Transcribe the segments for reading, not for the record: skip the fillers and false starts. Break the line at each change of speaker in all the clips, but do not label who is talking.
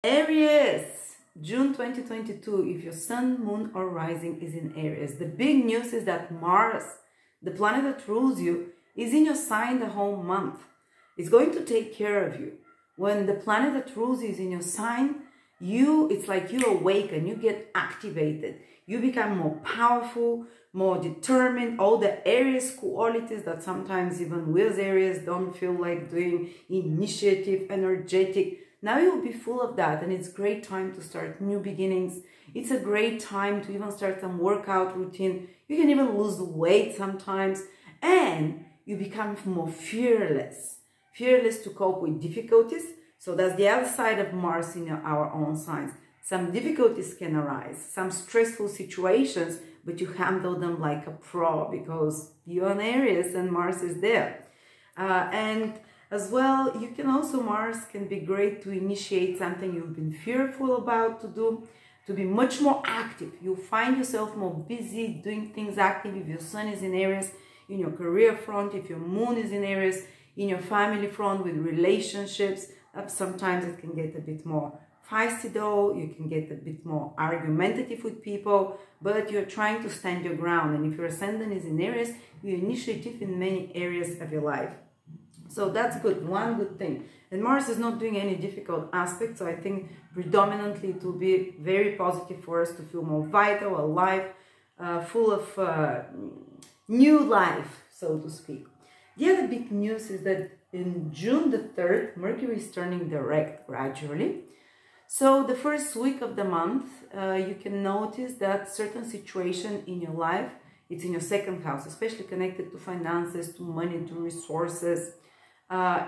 Aries, June 2022, if your sun, moon or rising is in Aries. The big news is that Mars, the planet that rules you, is in your sign the whole month. It's going to take care of you. When the planet that rules you is in your sign, it's like you awaken, you get activated. You become more powerful, more determined, all the Aries qualities that sometimes even we as Aries don't feel like doing, initiative, energetic. Now you'll be full of that, and it's a great time to start new beginnings. It's a great time to even start some workout routine. You can even lose weight sometimes, and you become more fearless. Fearless to cope with difficulties. So that's the other side of Mars in our own signs. Some difficulties can arise, some stressful situations, but you handle them like a pro because you're an Aries and Mars is there. And as well, you can also, Mars can be great to initiate something you've been fearful about to do, to be much more active. You'll find yourself more busy doing things active if your sun is in Aries, in your career front, if your moon is in Aries, in your family front with relationships. Sometimes it can get a bit more feisty though, you can get a bit more argumentative with people, but you're trying to stand your ground. And if your ascendant is in Aries, you're initiative in many areas of your life. So that's good, one good thing. And Mars is not doing any difficult aspects, so I think predominantly it will be very positive for us to feel more vital, alive, full of new life, so to speak. The other big news is that in June the 3rd, Mercury is turning direct gradually. So the first week of the month, you can notice that certain situation in your life, it's in your second house, especially connected to finances, to money, to resources,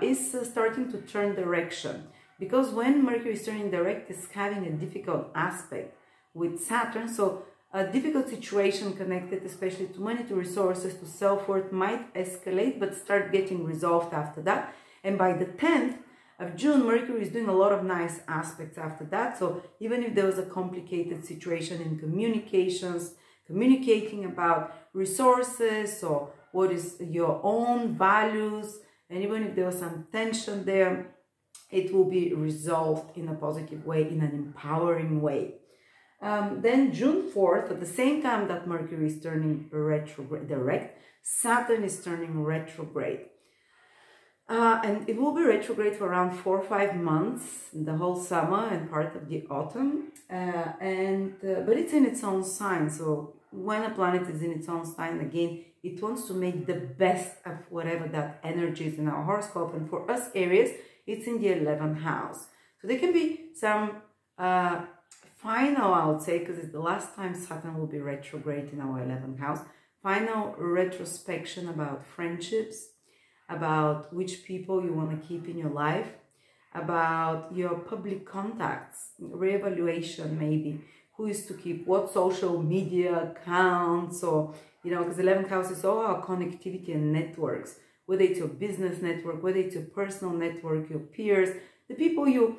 is starting to turn direction. Because when Mercury is turning direct, it's having a difficult aspect with Saturn. So a difficult situation connected especially to money, to resources, to self-worth might escalate, but start getting resolved after that. And by the 10th of June, Mercury is doing a lot of nice aspects after that. So even if there was a complicated situation in communications, communicating about resources or what is your own values, and even if there was some tension there, it will be resolved in a positive way, in an empowering way. Then June 4th, at the same time that Mercury is turning retrograde, direct, Saturn is turning retrograde. And it will be retrograde for around 4 or 5 months, the whole summer and part of the autumn. But it's in its own sign. So when a planet is in its own sign, again, it wants to make the best of whatever that energy is in our horoscope. And for us Aries, it's in the 11th house. So there can be some final, I would say, because it's the last time Saturn will be retrograde in our 11th house, final retrospection about friendships, about which people you want to keep in your life, about your public contacts, reevaluation maybe, who is to keep, what social media accounts, or, you know, because 11th house is all our connectivity and networks, whether it's your business network, whether it's your personal network, your peers, the people you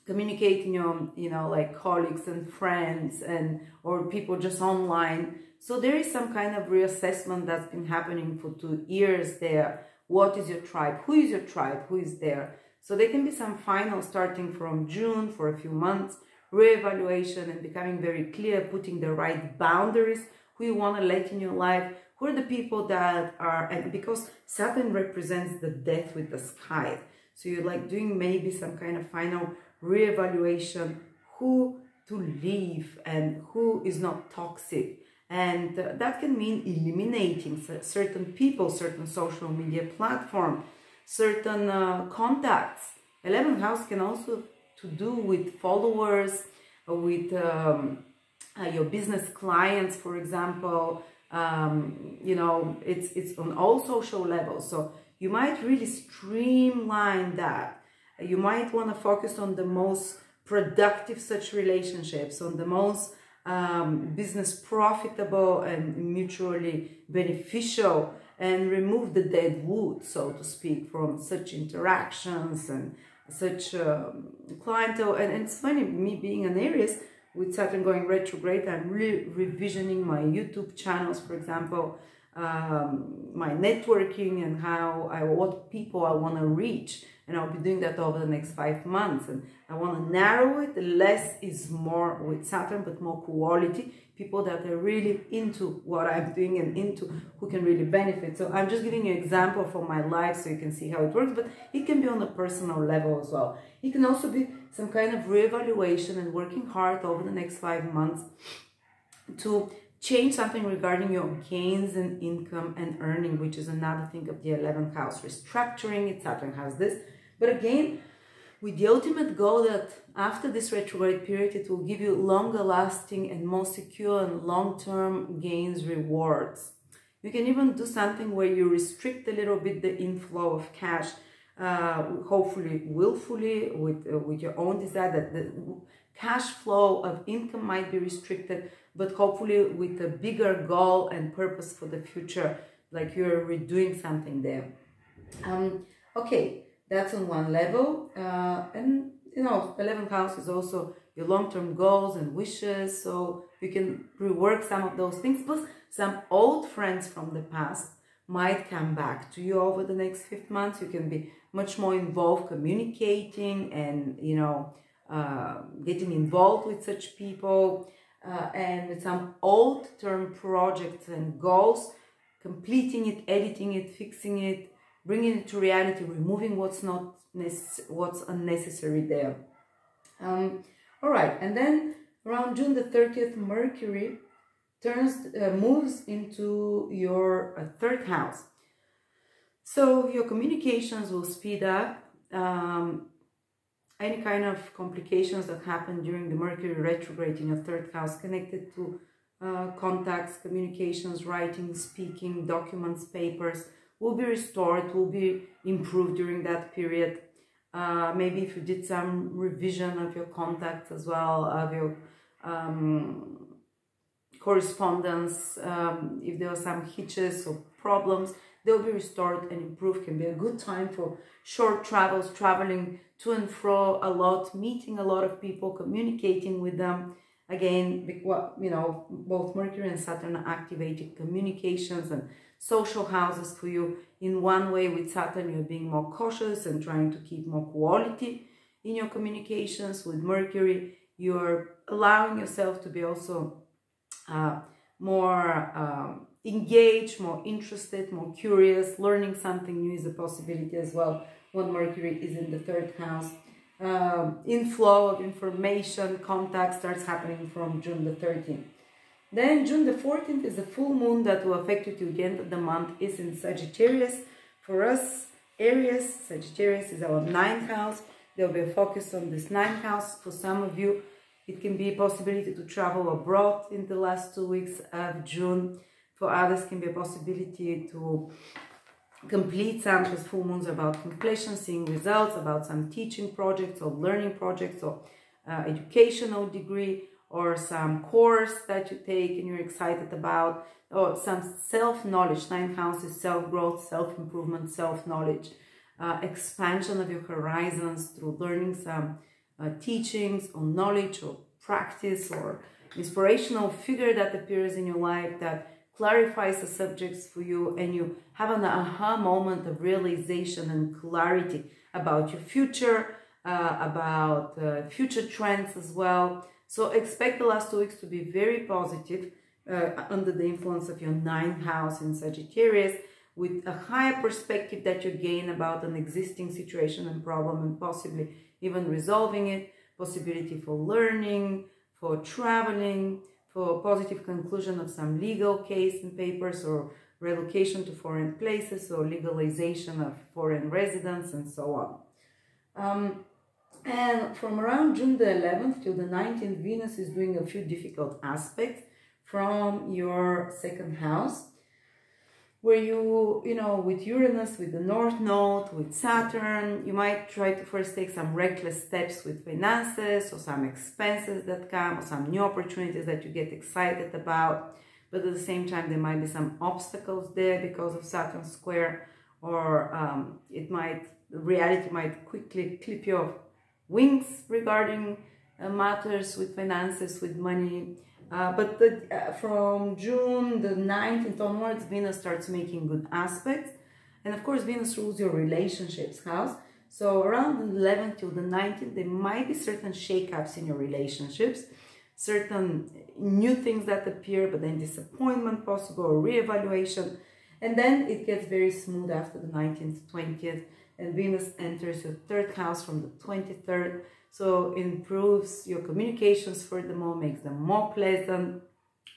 communicate in your, you know, like colleagues and friends, and or people just online. So there is some kind of reassessment that's been happening for 2 years there. What is your tribe? Who is your tribe? Who is there? So there can be some final starting from June for a few months, reevaluation and becoming very clear, putting the right boundaries, who you want to let in your life, who are the people that are, and because Saturn represents the death with the sky. So you're like doing maybe some kind of final reevaluation, who to leave and who is not toxic. And that can mean eliminating certain people, certain social media platform, certain contacts. 11th house can also to do with followers, with your business clients, for example. You know, it's on all social levels. So you might really streamline that. You might want to focus on the most productive such relationships, on the most business profitable and mutually beneficial, and remove the dead wood, so to speak, from such interactions and such clientele. And it's funny, me being an Aries with Saturn going retrograde, I'm really revisioning my YouTube channels, for example, my networking and what people I want to reach. And I'll be doing that over the next 5 months. And I want to narrow it. Less is more with Saturn, but more quality. People that are really into what I'm doing and into who can really benefit. So I'm just giving you an example from my life so you can see how it works, but it can be on a personal level as well. It can also be some kind of reevaluation and working hard over the next 5 months to change something regarding your gains and income and earning, which is another thing of the 11th house. Restructuring it, Saturn has this. But again, with the ultimate goal that after this retrograde period, it will give you longer lasting and more secure and long-term gains, rewards. You can even do something where you restrict a little bit the inflow of cash, hopefully willfully, with your own desire, that the cash flow of income might be restricted, but hopefully with a bigger goal and purpose for the future, like you're redoing something there. Okay, that's on one level. And you know, 11th house is also your long-term goals and wishes, so you can rework some of those things. Plus, some old friends from the past might come back to you over the next 5 months. You can be much more involved communicating and, you know, getting involved with such people, and with some old-term projects and goals, completing it, editing it, fixing it, bringing it to reality, removing what's unnecessary there. All right, and then around June the 30th, Mercury moves into your third house. So your communications will speed up. Any kind of complications that happen during the Mercury retrograde in your third house connected to contacts, communications, writing, speaking, documents, papers will be restored, will be improved during that period. Maybe if you did some revision of your contacts as well, of your correspondence, if there were some hitches or problems, they'll be restored and improved. Can be a good time for short travels, traveling to and fro a lot, meeting a lot of people, communicating with them. Again, you know, both Mercury and Saturn are activated communications and social houses for you. In one way, with Saturn, you're being more cautious and trying to keep more quality in your communications. With Mercury, you're allowing yourself to be also more engaged, more interested, more curious. Learning something new is a possibility as well when Mercury is in the third house. Inflow of information, contact starts happening from June the 13th. Then June the 14th is a full moon that will affect you till the end of the month. Is in Sagittarius. For us, Aries, Sagittarius is our 9th house. There will be a focus on this 9th house. For some of you, it can be a possibility to travel abroad in the last 2 weeks of June. For others, it can be a possibility to complete some, because full moons are about completion, seeing results, about some teaching projects or learning projects or educational degree, or some course that you take and you're excited about, or some self-knowledge. 9th house is self-growth, self-improvement, self-knowledge, expansion of your horizons through learning some teachings or knowledge or practice or inspirational figure that appears in your life that clarifies the subjects for you, and you have an aha moment of realization and clarity about your future, about future trends as well. So expect the last 2 weeks to be very positive under the influence of your 9th house in Sagittarius, with a higher perspective that you gain about an existing situation and problem, and possibly even resolving it, possibility for learning, for traveling, for positive conclusion of some legal case and papers, or relocation to foreign places, or legalization of foreign residence, and so on. And from around June the 11th till the 19th, Venus is doing a few difficult aspects from your 2nd house, where you know, with Uranus, with the North Node, with Saturn, you might try to first take some reckless steps with finances, or some expenses that come, or some new opportunities that you get excited about. But at the same time, there might be some obstacles there because of Saturn square, or reality might quickly clip your wings regarding matters with finances, with money. But from June the 9th onwards, Venus starts making good aspects. And of course, Venus rules your relationships house. So around the 11th till the 19th, there might be certain shakeups in your relationships, certain new things that appear, but then disappointment possible or reevaluation. And then it gets very smooth after the 19th, 20th, and Venus enters your 3rd house from the 23rd. So it improves your communications furthermore, makes them more pleasant,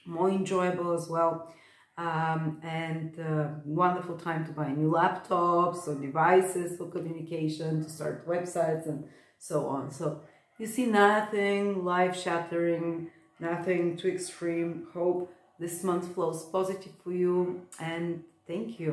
more enjoyable as well. Wonderful time to buy new laptops or devices for communication, to start websites and so on. So you see nothing life-shattering, nothing too extreme. Hope this month flows positive for you, and thank you.